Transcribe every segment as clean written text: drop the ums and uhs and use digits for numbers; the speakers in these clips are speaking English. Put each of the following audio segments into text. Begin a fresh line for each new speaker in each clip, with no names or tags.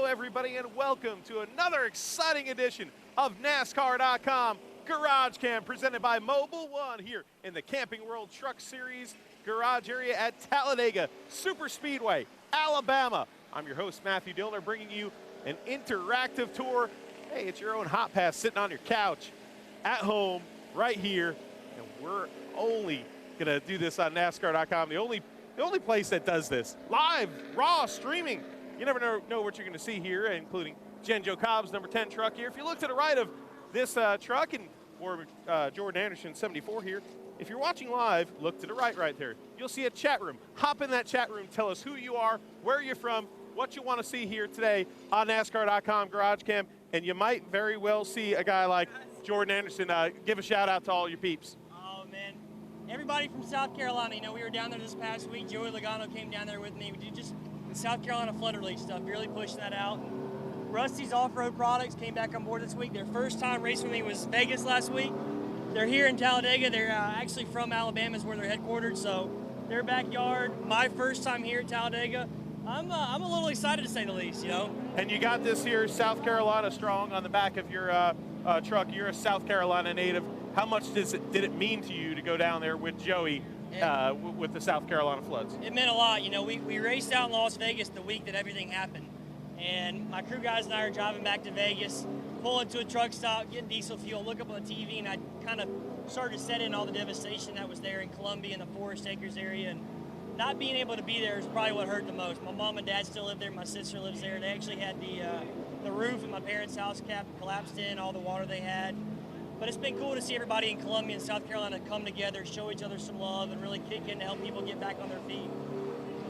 everybody, and welcome to another exciting edition of NASCAR.com GarageCam, presented by Mobile One here in the Camping World Truck Series garage area at Talladega Superspeedway, Alabama. I'm your host, Matthew Dillner, bringing you an interactive tour. Hey, it's your own hot pass sitting on your couch at home right here, and we're only gonna do this on NASCAR.com, the only place that does this. Live, raw, streaming. You never know what you're gonna see here, including Jen Joe Cobb's number 10 truck here. If you look to the right of this truck, or Jordan Anderson 74 here, if you're watching live, look to the right there. You'll see a chat room. Hop in that chat room, tell us who you are, where you're from, what you want to see here today on NASCAR.com GarageCam, and you might very well see a guy like Jordan Anderson. Give a shout out to all your peeps.
Oh man, everybody from South Carolina. You know, we were down there this past week. Joey Logano came down there with me. We did just the South Carolina flood relief stuff, really pushing that out. Rusty's Off-Road Products came back on board this week. Their first time racing with me was Vegas last week. They're here in Talladega. They're actually from Alabama is where they're headquartered, so their backyard. My first time here at Talladega. I'm a little excited to say the least, you know.
And you got this here, South Carolina strong on the back of your truck. You're a South Carolina native. How much did it mean to you to go down there with Joey with the South Carolina floods?
It meant a lot. You know, we raced out in Las Vegas the week that everything happened. And my crew guys and I are driving back to Vegas, pull into a truck stop, getting diesel fuel, look up on the TV, and I kind of started to set in all the devastation that was there in Columbia and the Forest Acres area. And not being able to be there is probably what hurt the most. My mom and dad still live there. My sister lives there. They actually had the roof of my parents' house collapsed in, all the water they had. But it's been cool to see everybody in Columbia and South Carolina come together, show each other some love, and really kick in to help people get back on their feet.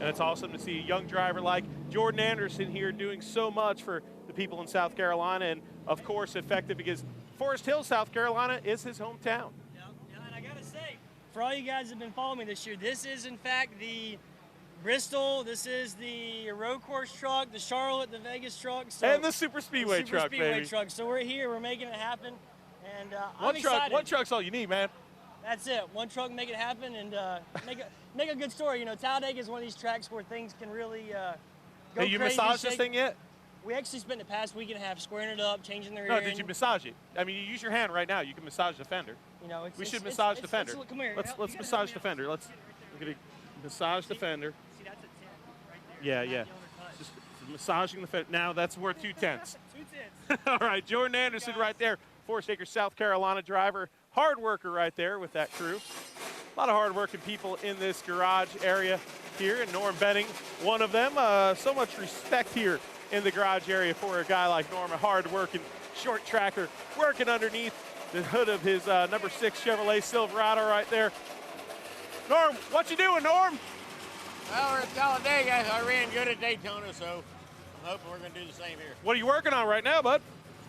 And it's awesome to see a young driver like Jordan Anderson here doing so much for the people in South Carolina, and of course effective because Forest Hill, South Carolina is his hometown.
Yeah, and I gotta say, for all you guys that have been following me this year, this is in fact the Bristol, this is the road course truck, the Charlotte, the Vegas truck. So
and the Superspeedway truck, baby.
So we're here, we're making it happen, and I'm excited.
One truck's all you need, man.
That's it. One truck, make it happen, and make a good story. You know, Talladega is one of these tracks where things can really go crazy.
Have you massaged this thing yet?
We actually spent the past week and a half squaring it up, changing the rear
end. No, did you massage it? I mean, you use your hand right now. You can massage the fender.
You know,
we should massage the fender.
Come here.
Let's massage the fender. Let's massage the fender.
See, that's a 10 right there.
Yeah. Just massaging the fender. Now that's worth 2 tenths.
2 tenths.
All right, Jordan Anderson right there, Forest Acres, South Carolina driver. Hard worker right there with that crew. A lot of hard-working people in this garage area here, and Norm Benning, one of them. So much respect here in the garage area for a guy like Norm, a hard-working short tracker, working underneath the hood of his number 6 Chevrolet Silverado right there. Norm, what you doing, Norm?
Well, we're at Talladega. I ran good at Daytona, so I'm hoping we're going to do the same here.
What are you working on right now, bud?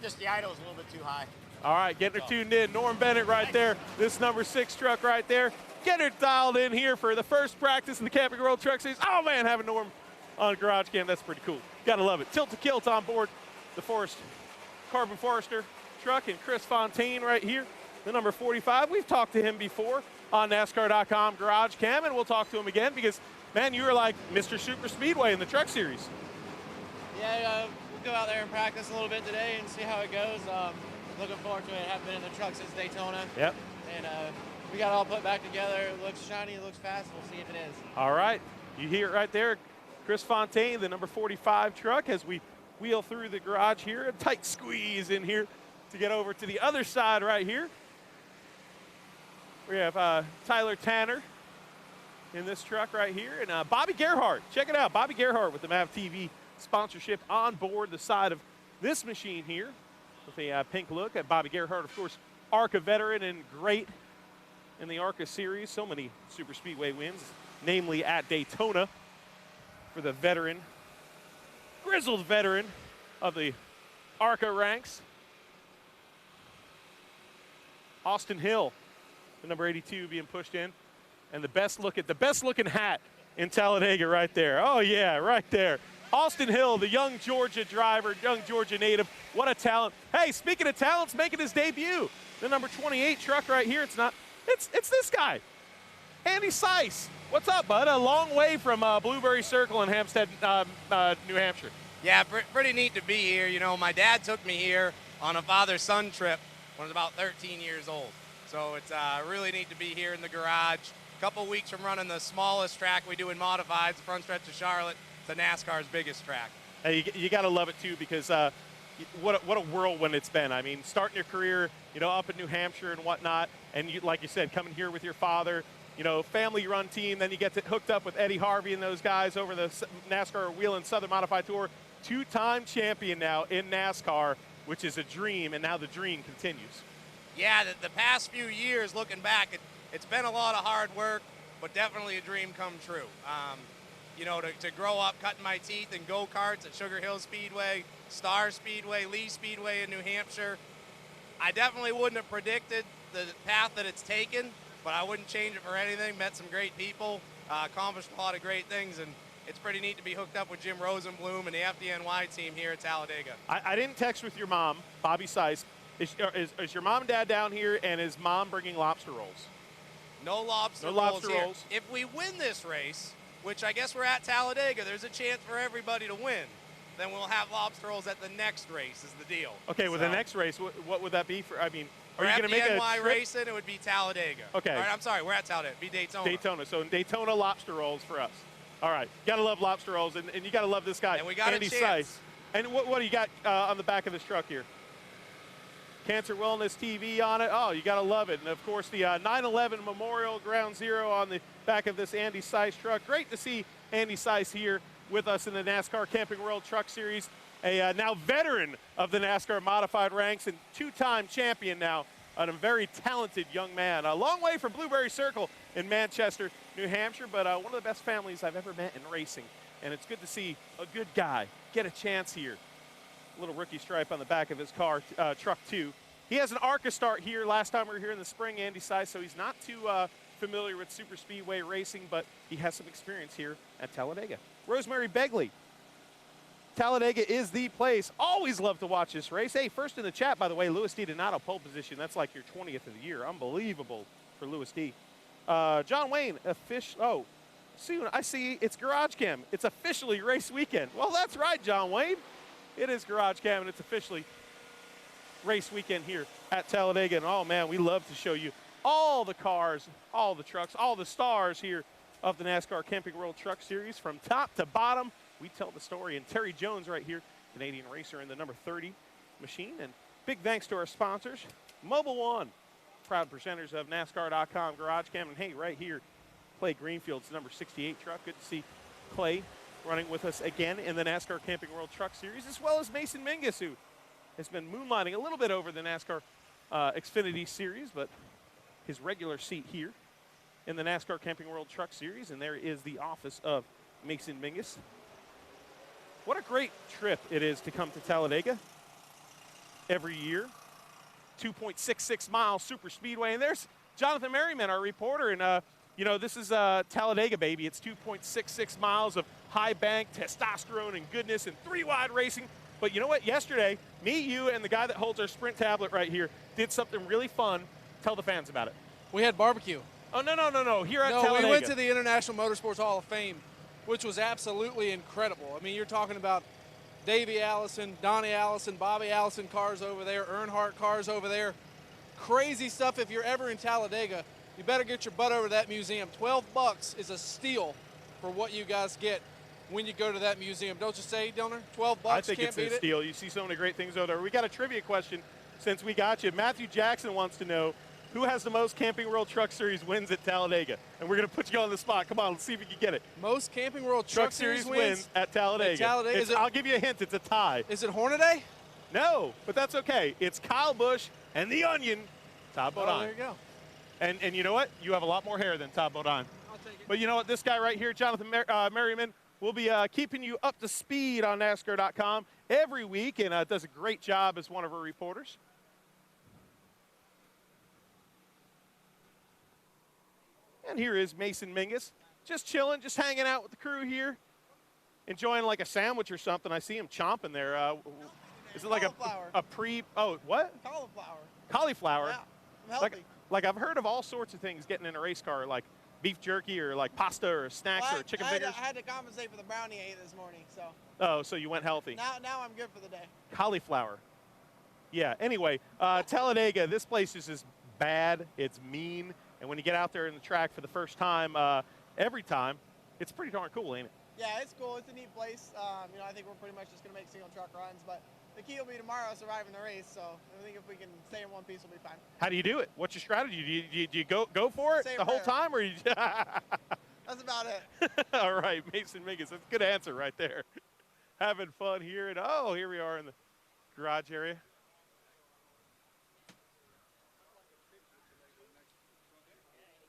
Just the idle's a little bit too high.
All right, getting her tuned in. Norm Bennett right there. This number 6 truck right there. Get her dialed in here for the first practice in the Camping World Truck Series. Oh, man, having Norm on GarageCam, that's pretty cool. Gotta love it. Tilt to Kilt on board the Carbon Forester truck, and Chris Fontaine right here, the number 45. We've talked to him before on NASCAR.com GarageCam, and we'll talk to him again because, man, you were like Mr. Superspeedway in the Truck Series.
Yeah, we'll go out there and practice a little bit today and see how it goes. Looking forward to it. I haven't been in the truck since Daytona.
Yep.
And we got it all put back together. It looks shiny, it looks fast. We'll see if it is.
All right. You hear it right there. Chris Fontaine, the number 45 truck, as we wheel through the garage here. A tight squeeze in here to get over to the other side right here. We have Tyler Tanner in this truck right here. And Bobby Gerhardt. Check it out. Bobby Gerhardt with the MAV TV sponsorship on board the side of this machine here. With a pink look at Bobby Gerhardt, of course, ARCA veteran and great in the ARCA series. So many super speedway wins, namely at Daytona for the veteran, grizzled veteran of the ARCA ranks. Austin Hill, the number 82 being pushed in, and the best looking hat in Talladega right there. Oh yeah, right there. Austin Hill, the young Georgia driver, young Georgia native. What a talent. Hey, speaking of talents, making his debut. The number 28 truck right here. It's this guy. Andy Seiss. What's up, bud? A long way from Blueberry Circle in Hampstead, New Hampshire.
Yeah, pretty neat to be here. You know, my dad took me here on a father-son trip when I was about 13 years old. So it's really neat to be here in the garage. A couple weeks from running the smallest track we do in modifieds, the front stretch of Charlotte, to NASCAR's biggest track.
Hey, you got to love it too, because what a whirlwind it's been. I mean, starting your career, you know, up in New Hampshire and whatnot, and you, like you said, coming here with your father, you know, family-run team. Then you get hooked up with Eddie Harvey and those guys over the NASCAR Whelen Southern Modified Tour. Two-time champion now in NASCAR, which is a dream, and now the dream continues.
Yeah, the past few years, looking back, it's been a lot of hard work, but definitely a dream come true. You know, to grow up cutting my teeth in go-karts at Sugar Hill Speedway, Star Speedway, Lee Speedway in New Hampshire, I definitely wouldn't have predicted the path that it's taken, but I wouldn't change it for anything. Met some great people, accomplished a lot of great things, and it's pretty neat to be hooked up with Jim Rosenblum and the FDNY team here at Talladega.
I didn't text with your mom, Bobby Seiss. Is your mom and dad down here, and is mom bringing lobster rolls?
No lobster rolls. If we win this race, which I guess we're at Talladega, there's a chance for everybody to win, then we'll have lobster rolls at the next race is the deal.
Okay, well, the next race, what would that be for? I mean, are you
going
to make a
FDNY
trip?
racing, it would be Talladega.
Okay.
All right, I'm sorry, we're at Talladega. It'd be Daytona.
Daytona. So in Daytona, lobster rolls for us. All right. You got to love lobster rolls, and you got to love this guy,
And we got
Andy
a chance.
Seiss. And what do you got on the back of this truck here? Cancer Wellness TV on it. Oh, you got to love it. And, of course, the 9/11 Memorial Ground Zero on the back of this Andy Seiss truck. Great to see Andy Seiss here with us in the NASCAR Camping World Truck Series, a now veteran of the NASCAR modified ranks and two-time champion now, and a very talented young man. A long way from Blueberry Circle in Manchester, New Hampshire, but one of the best families I've ever met in racing. And it's good to see a good guy get a chance here. Little rookie stripe on the back of his car, truck 2. He has an ARCA start here. Last time we were here in the spring, Andy Seiss, so he's not too familiar with super speedway racing, but he has some experience here at Talladega. Rosemary Begley. Talladega is the place. Always love to watch this race. Hey, first in the chat, by the way, Louis D. Donato pole position. That's like your 20th of the year. Unbelievable for Louis D. John Wayne, soon I see it's GarageCam. It's officially race weekend. Well, that's right, John Wayne. It is GarageCam, and it's officially race weekend here at Talladega. And, oh, man, we love to show you all the cars, all the trucks, all the stars here of the NASCAR Camping World Truck Series from top to bottom. We tell the story. And Terry Jones right here, Canadian racer in the number 30 machine. And big thanks to our sponsors, Mobile One, proud presenters of NASCAR.com, GarageCam. And, hey, right here, Clay Greenfield's number 68 truck. Good to see Clay running with us again in the NASCAR Camping World Truck Series, as well as Mason Mingus, who has been moonlighting a little bit over the NASCAR Xfinity Series, but his regular seat here in the NASCAR Camping World Truck Series. And there is the office of Mason Mingus. What a great trip it is to come to Talladega every year. 2.66 mile super speedway. And there's Jonathan Merriman, our reporter. And, you know, this is Talladega, baby. It's 2.66 miles of high bank, testosterone, and goodness, and 3-wide racing. But you know what? Yesterday, me, you, and the guy that holds our sprint tablet right here did something really fun. Tell the fans about it.
We had barbecue.
Oh, no. Here at Talladega.
We went to the International Motorsports Hall of Fame, which was absolutely incredible. I mean, you're talking about Davey Allison, Donnie Allison, Bobby Allison cars over there, Earnhardt cars over there. Crazy stuff. If you're ever in Talladega, you better get your butt over to that museum. $12 is a steal for what you guys get when you go to that museum. Don't you say, Dillner? $12,
I think
can't
it's
beat
a
it.
steal. You see so many great things over there. We got a trivia question since we got you. Matthew Jackson wants to know who has the most Camping World Truck Series wins at Talladega. And we're going to put you on the spot. Come on, let's see if you can get it.
Most Camping World Truck Series wins
at Talladega. I'll give you a hint. It's a tie.
Is it Hornaday?
No, but that's okay. It's Kyle Busch and the Onion, Todd Bodine.
Oh, there you go.
And you know what? You have a lot more hair than Todd Bodine.
I'll take it.
But you know what? This guy right here, Jonathan Merriman, will be keeping you up to speed on NASCAR.com every week, and does a great job as one of our reporters. And here is Mason Mingus, just chilling, just hanging out with the crew here, enjoying like a sandwich or something. I see him chomping there. Is it like a pre? Oh, what?
Cauliflower.
Cauliflower.
Yeah, I'm healthy.
Like I've heard of all sorts of things getting in a race car, like beef jerky or like pasta or snacks or chicken fingers?
I had to compensate for the brownie I ate this morning, so.
Oh, so you went healthy.
Now I'm good for the day.
Cauliflower. Yeah, anyway, Talladega, this place is just bad. It's mean. And when you get out there in the track for the first time, every time, it's pretty darn cool, ain't it?
Yeah, it's cool. It's a neat place. You know, I think we're pretty much just going to make single truck runs, but the key will be tomorrow surviving the race. So I think if we can stay in one piece, we'll be fine.
How do you do it? What's your strategy? Do you go for it
Same
the whole
prayer.
time, or you?
That's about it.
All right, Mason Mingus. That's a good answer right there. Having fun here, and oh, here we are in the garage area.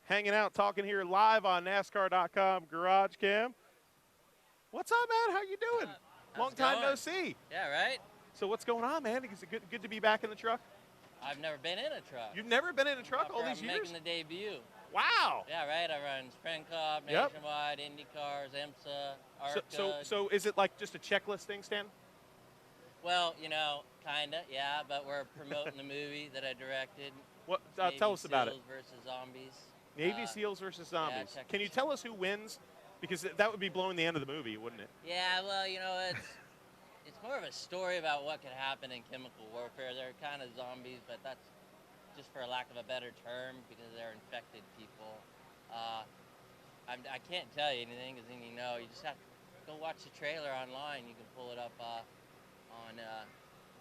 Hanging out, talking here live on NASCAR.com GarageCam. What's up, man? How you doing? Long time no see.
Yeah, right?
So what's going on, man? Is it good to be back in the truck?
I've never been in a truck.
You've never been in a truck all these
I'm
years?
making the debut.
Wow.
Yeah, right. I run Sprint Cup,
Yep.
Nationwide, Indy Cars, IMSA, ARCA.
So is it like just a checklist thing, Stan?
Well, you know, kinda, yeah. But we're promoting the movie that I directed.
What?
Navy
Tell us about it.
SEALs versus Zombies.
Navy SEALs versus Zombies.
check
Can
it
you
out.
tell us who wins? Because that would be blowing the end of the movie, wouldn't it?
Yeah, well, you know, it's more of a story about what could happen in chemical warfare. They're kind of zombies, but that's just for a lack of a better term because they're infected people. I can't tell you anything because then you know. You just have to go watch the trailer online. You can pull it up on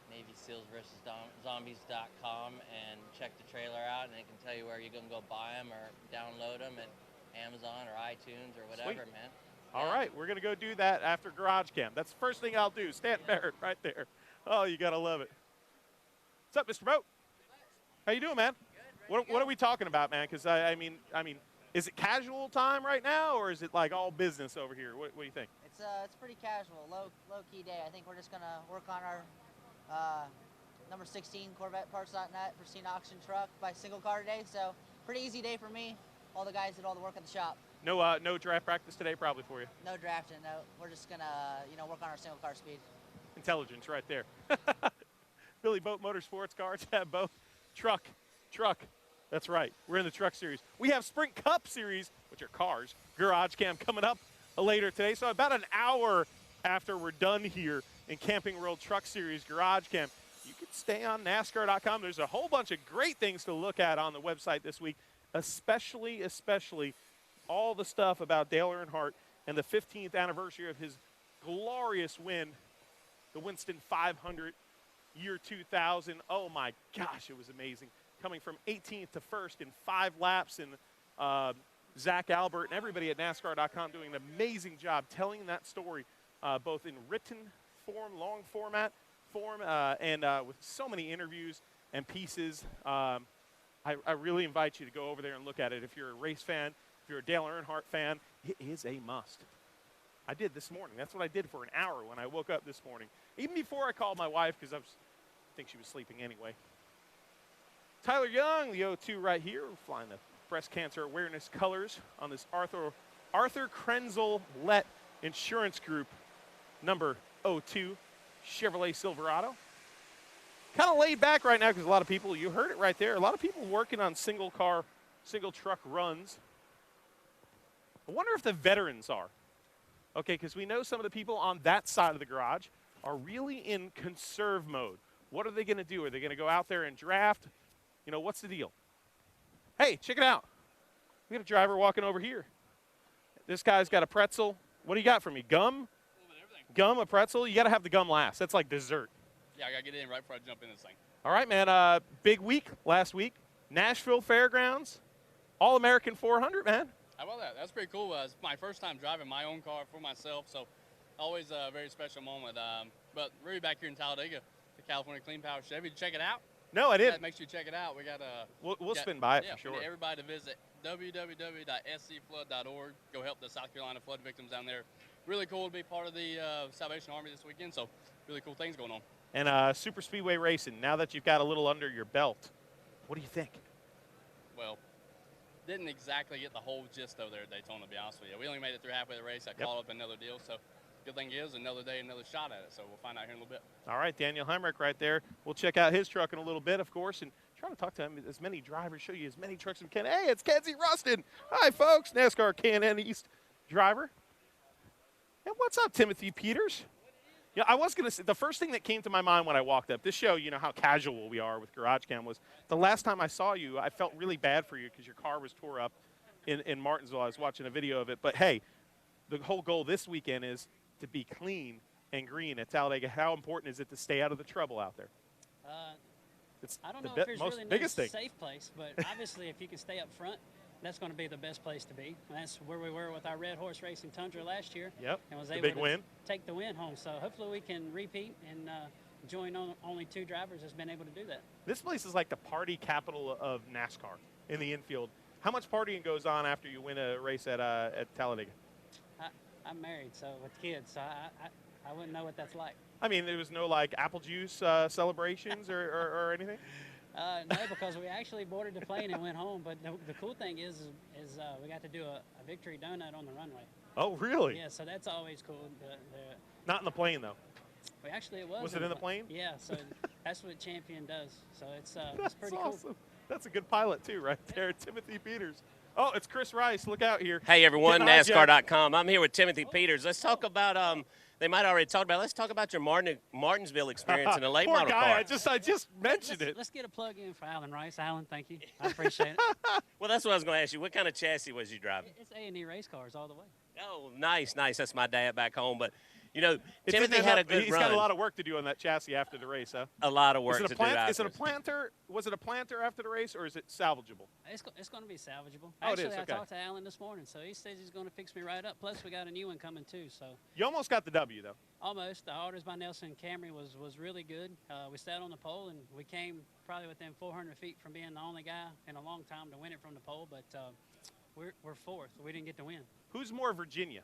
Navy SEALs versus Zombies.com and check the trailer out, and it can tell you where you're going to go buy them or download them at Amazon or iTunes or whatever,
Sweet.
man.
All right, we're going to go do that after GarageCam. That's the first thing I'll do. Stan Barrett right there. Oh, you got to love it. What's up, Mr. Boat? How you doing, man? Good. What are we talking about, man? Because, I mean, is it casual time right now, or is it like all business over here? What do you think?
It's pretty casual, low-key day. I think we're just going to work on our number 16 CorvetteParts.net pristine auction truck by single car today. So pretty easy day for me. All the guys did all the work at the shop.
No draft practice today probably for you.
No drafting, no. We're just going to, work on our single car speed.
Intelligence right there. Billy Boat Motorsports cars have both truck. That's right. We're in the truck series. We have Sprint Cup series, which are cars, GarageCam coming up later today. So about an hour after we're done here in Camping World Truck Series GarageCam, you can stay on NASCAR.com. There's a whole bunch of great things to look at on the website this week, especially all the stuff about Dale Earnhardt and the 15th anniversary of his glorious win, the Winston 500, year 2000. Oh my gosh, it was amazing. Coming from 18th to 1st in 5 laps, and Zach Albert and everybody at NASCAR.com doing an amazing job telling that story, both in written form, long format form, and with so many interviews and pieces. I really invite you to go over there and look at it. If you're a race fan, if you're a Dale Earnhardt fan, it is a must. I did this morning. That's what I did for an hour when I woke up this morning, even before I called my wife because I think she was sleeping anyway. Tyler Young, the 02 right here, flying the breast cancer awareness colors on this Arthur Krenzel-Lett Insurance Group number 02 Chevrolet Silverado. Kind of laid back right now because a lot of people, you heard it right there, a lot of people working on single truck runs. I wonder if the veterans are. Okay, because we know some of the people on that side of the garage are really in conserve mode. What are they going to do? Are they going to go out there and draft? You know, what's the deal? Hey, check it out. We got a driver walking over here. This guy's got a pretzel. What do you got for me? Gum?
A little bit of everything.
Gum, a pretzel? You got to have the gum last. That's like dessert.
Yeah, I got to get in right before I jump in this thing.
All right, man. Big week last week. Nashville Fairgrounds. All-American 400, man.
How about that? That's pretty cool. It's my first time driving my own car for myself, so always a very special moment. But really back here in Talladega, the California Clean Power Chevy. Did you check it out?
No, I didn't.
Yeah, make sure you check it out. We got
We'll spin by it for sure.
We need everybody to visit www.scflood.org. Go help the South Carolina flood victims down there. Really cool to be part of the Salvation Army this weekend. So really cool things going on.
And Super Speedway racing. Now that you've got a little under your belt, what do you think?
Well, didn't exactly get the whole gist over there at Daytona, to be honest with you. We only made it through halfway of the race. I caught up another deal. So good thing is another day, another shot at it. So we'll find out here in a little bit.
All right, Daniel Hemrick right there. We'll check out his truck in a little bit, of course, and trying to talk to as many drivers, show you as many trucks as we can. Hey, it's Kenzie Rustin. Hi, folks. NASCAR Can-Am East driver. And what's up, Timothy Peters? Yeah, I was going to say, the first thing that came to my mind when I walked up, this show, you know how casual we are with GarageCam, was the last time I saw you, I felt really bad for you because your car was tore up in Martinsville. I was watching a video of it. But, hey, the whole goal this weekend is to be clean and green at Talladega. How important is it to stay out of the trouble out there? It's
I don't
the
know if there's
most
really
biggest
no
thing.
safe place, but obviously if you can stay up front, that's going to be the best place to be. And that's where we were with our Red Horse Racing Tundra last year.
Yep,
and was
the
able
big
to
win.
take the win home. So hopefully we can repeat and join only 2 drivers that's been able to do that.
This place is like the party capital of NASCAR in the infield. How much partying goes on after you win a race at Talladega?
I'm married, so with kids, so I wouldn't know what that's like.
I mean, there was no like apple juice celebrations or anything?
No, because we actually boarded the plane and went home. But the cool thing is we got to do a victory donut on the runway.
Oh, really?
Yeah, so that's always cool.
Not in the plane, though.
Well, actually, it was.
Was it in the plane?
Yeah, so that's what Champion does. So it's pretty
awesome.
cool.
That's a good pilot, too, right there, Timothy Peters. Oh, it's Chris Rice. Look out here.
Hey, everyone,
Getting
NASCAR.com. I'm here with Timothy Peters. Let's talk about, they might already talk about, let's talk about your Martinsville experience in a late
Poor
model
guy,
car.
I just mentioned it.
Let's get a plug in for Alan Rice. Alan, thank you. I appreciate it.
Well, that's what I was going to ask you. What kind of chassis was you driving?
It's A&E race cars all the way.
Oh, nice. That's my dad back home. But, you know,
It's
Timothy
in
had
that-
a good
He's
run.
got a lot of work to do on that chassis after the race, huh?
A lot of work
Is
to
it
do
Is it a
afterwards.
planter? Was it a planter after the race, or is it salvageable?
It's going to be salvageable.
Oh, it
Actually,
is, okay.
I talked to Alan this morning, so he says he's going to fix me right up. Plus, we got a new one coming, too. So
You almost got the W, though.
almost. The orders by Nelson Camry was really good. We sat on the pole, and we came probably within 400 feet from being the only guy in a long time to win it from the pole, but we're fourth. We didn't get to win.
Who's more Virginia,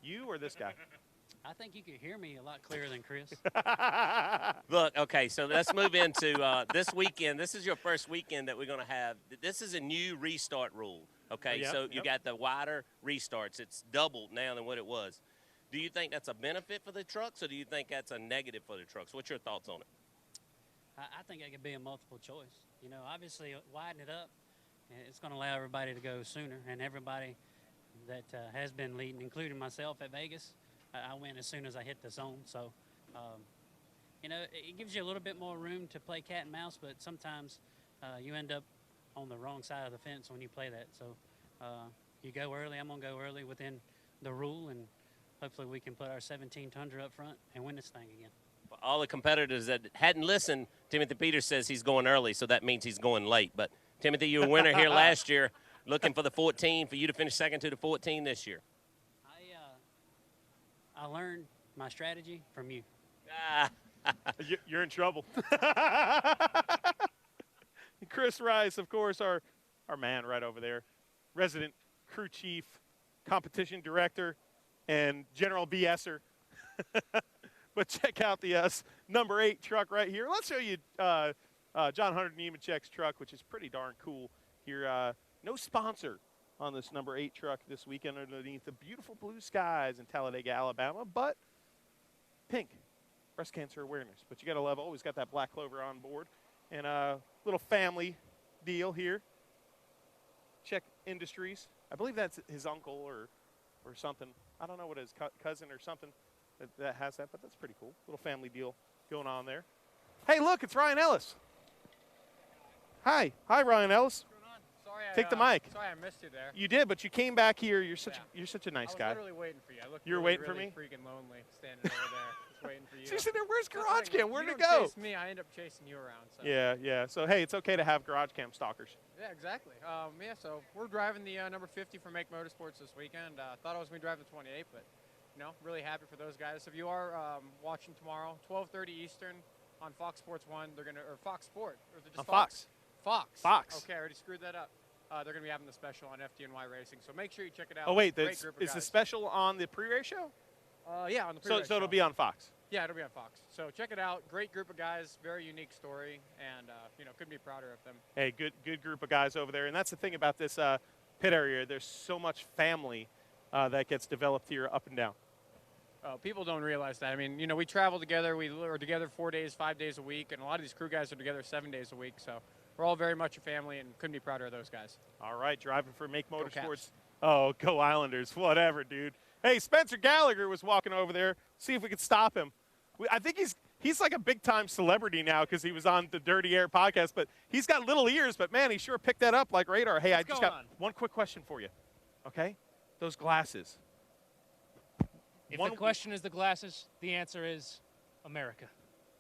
you or this guy?
I think you could hear me a lot clearer than Chris.
Look, okay, so let's move into this weekend. This is your first weekend that we're going to have. This is a new restart rule, okay?
Yep,
So you
yep.
got the wider restarts. It's doubled now than what it was. Do you think that's a benefit for the trucks, or do you think that's a negative for the trucks? What's your thoughts on it?
I think it could be a multiple choice. You know, obviously, widen it up, and it's going to allow everybody to go sooner, and everybody that has been leading, including myself at Vegas, I win as soon as I hit the zone. So, you know, it gives you a little bit more room to play cat and mouse, but sometimes you end up on the wrong side of the fence when you play that. So you go early. I'm going to go early within the rule, and hopefully we can put our 17 Tundra up front and win this thing again.
For all the competitors that hadn't listened, Timothy Peters says he's going early, so that means he's going late. But, Timothy, you were a winner here last year, looking for the 14, for you to finish second to the 14 this year.
I learned my strategy from you.
You're in trouble. Chris Rice, of course, our man right over there, resident crew chief, competition director, and general BSer. But check out the number 8 truck right here. Let's show you John Hunter Nemechek's truck, which is pretty darn cool here. No sponsor on this number 8 truck this weekend underneath the beautiful blue skies in Talladega, Alabama, but pink, breast cancer awareness. But you got to love, always got that black clover on board. And a little family deal here. Czech Industries. I believe that's his uncle or something. I don't know what his cousin or something that has that, but that's pretty cool. Little family deal going on there. Hey, look, it's Ryan Ellis. Hi, Ryan Ellis. Take the mic.
Sorry, I missed you there.
You did, but you came back here. You're such a nice guy.
I was literally waiting for you. I looked
You're
really,
waiting for
really
me?
freaking lonely standing over there, just waiting for you.
So you're sitting there, where's
That's right,
GarageCam? Where'd
you
it
don't
go?
chase me, I end up chasing you around. So.
Yeah. So, hey, it's okay to have GarageCam stalkers.
Yeah, exactly. So we're driving the number 50 for Make Motorsports this weekend. Thought I was going to drive the 28, but, really happy for those guys. So if you are watching tomorrow, 12:30 Eastern on Fox Sports 1, they're going to, or Fox Sport, or is it just
On Fox.
Fox. Okay, I already screwed that up. They're going to be having the special on FDNY Racing, so make sure you check it out.
Oh, wait,
Great group of
is the
guys.
special on the pre-race show?
Yeah, on the pre-race
So it'll
show.
be on Fox.
Yeah, it'll be on Fox. So check it out. Great group of guys, very unique story, and couldn't be prouder of them.
Hey, good group of guys over there. And that's the thing about this pit area. There's so much family that gets developed here up and down.
People don't realize that. I mean, we travel together. We are together 4 days, 5 days a week, and a lot of these crew guys are together 7 days a week. So we're all very much a family and couldn't be prouder of those guys.
All right, driving for Make Motorsports.
Caps.
Oh, go Islanders. Whatever, dude. Hey, Spencer Gallagher was walking over there. See if we could stop him. I think he's like a big-time celebrity now because he was on the Dirty Air podcast, but he's got little ears, but, man, he sure picked that up like radar. Hey, I just got one quick question for you, okay? Those glasses.
If the question is the glasses, the answer is America.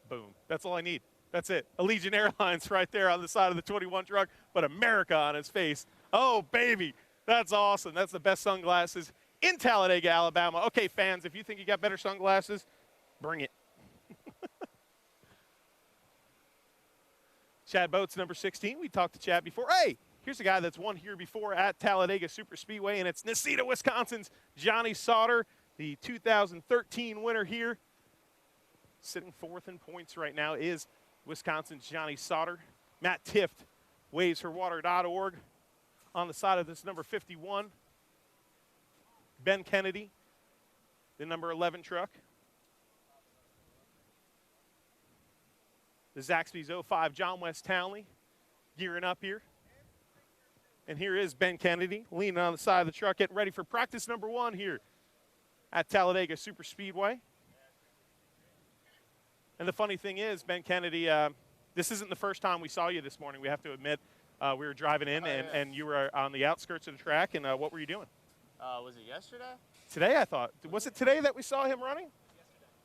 Boom. That's all I need. That's it. Allegiant Airlines right there on the side of the 21 truck, but America on his face. Oh, baby. That's awesome. That's the best sunglasses in Talladega, Alabama. Okay, fans, if you think you got better sunglasses, bring it. Chad Boats, number 16. We talked to Chad before. Hey, here's a guy that's won here before at Talladega Superspeedway, and it's Necedah, Wisconsin's Johnny Sauter, the 2013 winner here. Sitting fourth in points right now is Wisconsin's Johnny Sauter. Matt Tift, wavesforwater.org. On the side of this number 51, Ben Kennedy, the number 11 truck. The Zaxby's 05, John West Townley, gearing up here. And here is Ben Kennedy, leaning on the side of the truck, getting ready for practice number 1 here at Talladega Superspeedway. And the funny thing is, Ben Kennedy, this isn't the first time we saw you this morning, we have to admit. We were driving in, and you were on the outskirts of the track, and what were you doing?
Was it yesterday?
Today, I thought. Was it today that we saw him running?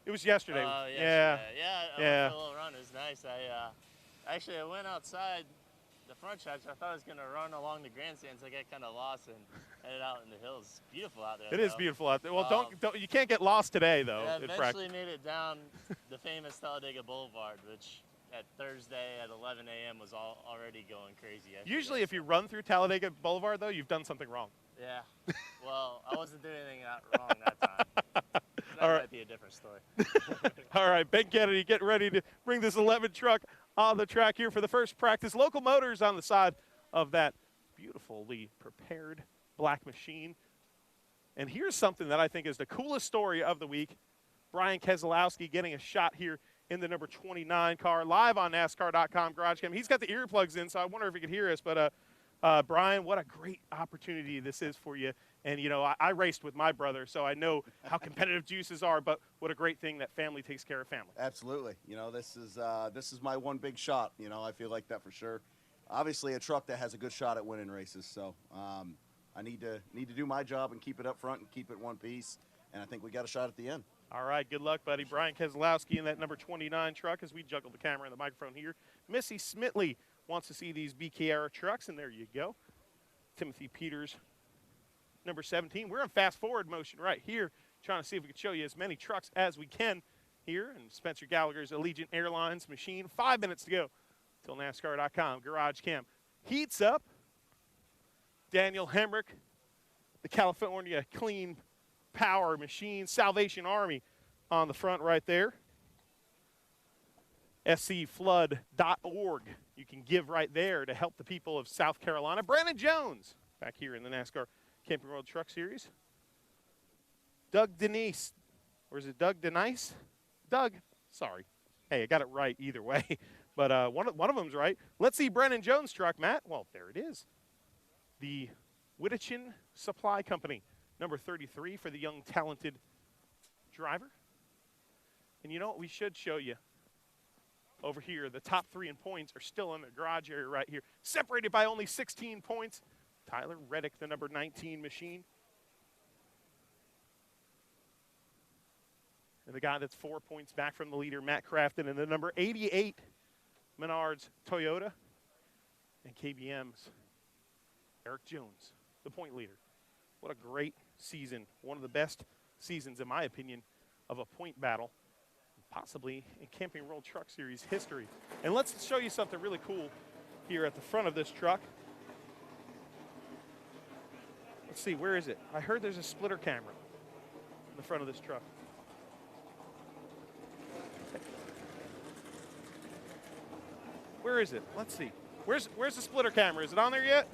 It was yesterday.
Yeah. I went for a little run. It was nice. I went outside the front stretch. I thought I was going to run along the grandstands. I got kind of lost and headed out in the hills. It's beautiful out there.
It is beautiful out there. Well, don't you can't get lost today, though.
Yeah, eventually made it down the famous Talladega Boulevard, which at Thursday at 11 a.m. was already going crazy.
Usually if you run through Talladega Boulevard, though, you've done something wrong.
Yeah. Well, I wasn't doing anything wrong that time. That might be a different story.
All right, Ben Kennedy getting ready to bring this 11 truck on the track here for the first practice. Local Motors on the side of that beautifully prepared black machine. And here's something that I think is the coolest story of the week. Brian Keselowski getting a shot here in the number 29 car, live on NASCAR.com GarageCam. He's got the earplugs in, so I wonder if he could hear us. But, Brian, what a great opportunity this is for you. And, you know, I raced with my brother, so I know how competitive juices are, but what a great thing that family takes care of family.
Absolutely. You know, this is my one big shot. You know, I feel like that for sure. Obviously, a truck that has a good shot at winning races. So I need to do my job and keep it up front and keep it one piece. And I think we got a shot at the end.
All right, good luck, buddy. Brian Keselowski in that number 29 truck as we juggle the camera and the microphone here. Missy Smitley wants to see these BKR trucks, and there you go. Timothy Peters, number 17. We're in fast-forward motion right here, trying to see if we can show you as many trucks as we can here. And Spencer Gallagher's Allegiant Airlines machine. 5 minutes to go till NASCAR.com. GarageCam heats up. Daniel Hemrick, the California Clean Power Machine, Salvation Army on the front right there. scflood.org. You can give right there to help the people of South Carolina. Brandon Jones back here in the NASCAR Camping World Truck Series. Doug Denise, or is it Doug Denice? Doug, sorry. Hey, I got it right either way, but one of them's right. Let's see Brandon Jones' truck, Matt. Well, there it is. The Wittichin Supply Company, number 33 for the young, talented driver. And you know what we should show you? Over here, the top 3 in points are still in the garage area right here, separated by only 16 points. Tyler Reddick, the number 19 machine. And the guy that's 4 points back from the leader, Matt Crafton, and the number 88 Menards Toyota. And KBM's Eric Jones, the point leader. What a great season. One of the best seasons, in my opinion, of a point battle, possibly in Camping World Truck Series history. And let's show you something really cool here at the front of this truck. Let's see, where is it? I heard there's a splitter camera in the front of this truck. Where is it? Let's see. Where's the splitter camera? Is it on there yet?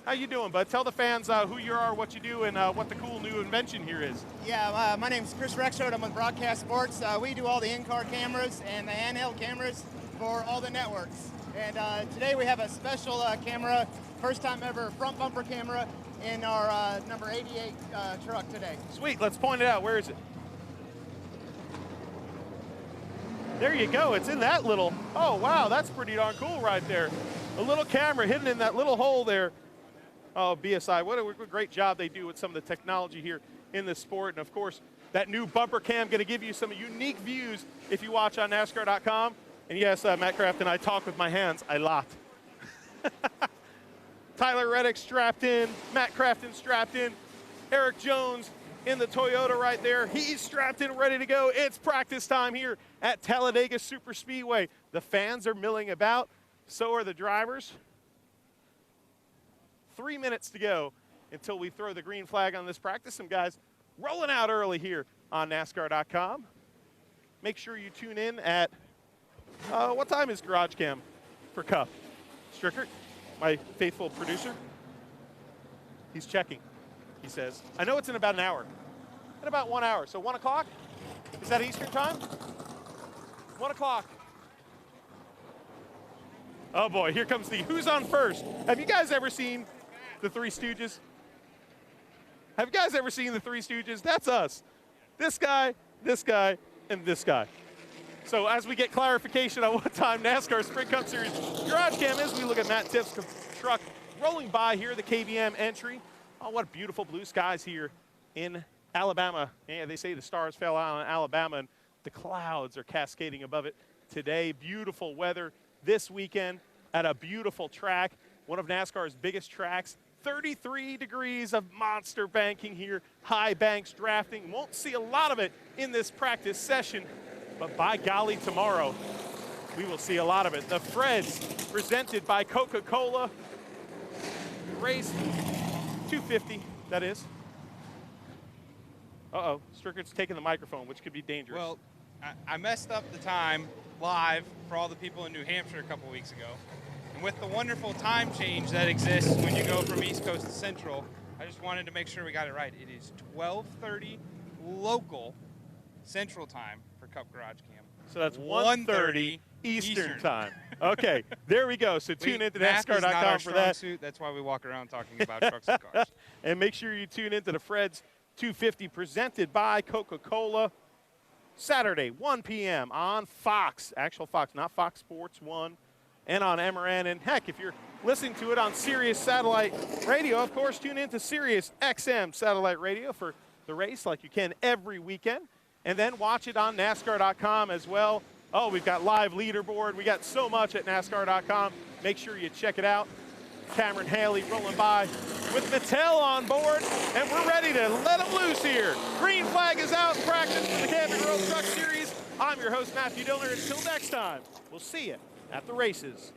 How you doing, bud? Tell the fans who you are, what you do, and what the cool new invention here is.
Yeah, my name is Chris Rexroad. I'm with Broadcast Sports. We do all the in-car cameras and the handheld cameras for all the networks. And today we have a special camera, first time ever front bumper camera in our number 88 truck today.
Sweet, let's point it out. Where is it? There you go, it's in that little, oh wow, that's pretty darn cool right there. A little camera hidden in that little hole there. Oh, BSI, what a great job they do with some of the technology here in this sport. And of course, that new bumper cam going to give you some unique views if you watch on NASCAR.com. And yes, Matt Craft and I talk with my hands a lot. Tyler Reddick strapped in, Matt Crafton strapped in, Eric Jones in the Toyota right there. He's strapped in, ready to go. It's practice time here at Talladega Superspeedway. The fans are milling about, so are the drivers. 3 minutes to go until we throw the green flag on this practice. Some guys rolling out early here on NASCAR.com. Make sure you tune in at, what time is GarageCam for Cup? Strickert, my faithful producer. He's checking, he says. I know it's in about an hour. In about 1 hour, so 1 o'clock? Is that Eastern time? 1 o'clock. Oh boy, here comes the who's on first. Have you guys ever seen the Three Stooges? Have you guys ever seen the Three Stooges? That's us. This guy, and this guy. So as we get clarification on what time NASCAR Sprint Cup Series GarageCam is, we look at Matt Tiff's truck rolling by here, the KBM entry. Oh, what beautiful blue skies here in Alabama. Yeah, they say the stars fell out in Alabama and the clouds are cascading above it today. Beautiful weather this weekend at a beautiful track, one of NASCAR's biggest tracks. 33 degrees of monster banking here, high banks drafting. Won't see a lot of it in this practice session, but by golly, tomorrow we will see a lot of it. The Freds, presented by Coca-Cola. Race 250, that is. Uh-oh, Strickert's taking the microphone, which could be dangerous.
Well, I messed up the time live for all the people in New Hampshire a couple weeks ago. And with the wonderful time change that exists when you go from East Coast to Central, I just wanted to make sure we got it right. It is 12:30 local Central time for Cup GarageCam.
So that's 1:30 Eastern time. Okay, there we go. So tune into NASCAR.com for that.
Suit. That's why we walk around talking about trucks and cars.
And make sure you tune into the Freds 250 presented by Coca-Cola. Saturday, 1 p.m. on Fox, actual Fox, not Fox Sports 1, and on MRN. And heck, if you're listening to it on Sirius Satellite Radio, of course, tune into Sirius XM Satellite Radio for the race like you can every weekend. And then watch it on NASCAR.com as well. Oh, we've got live leaderboard. We got so much at NASCAR.com. Make sure you check it out. Cameron Haley rolling by with Mattel on board, and we're ready to let them loose here. Green flag is out in practice for the Camping World Truck Series. I'm your host, Matthew Dillner. Until next time, we'll see you at the races.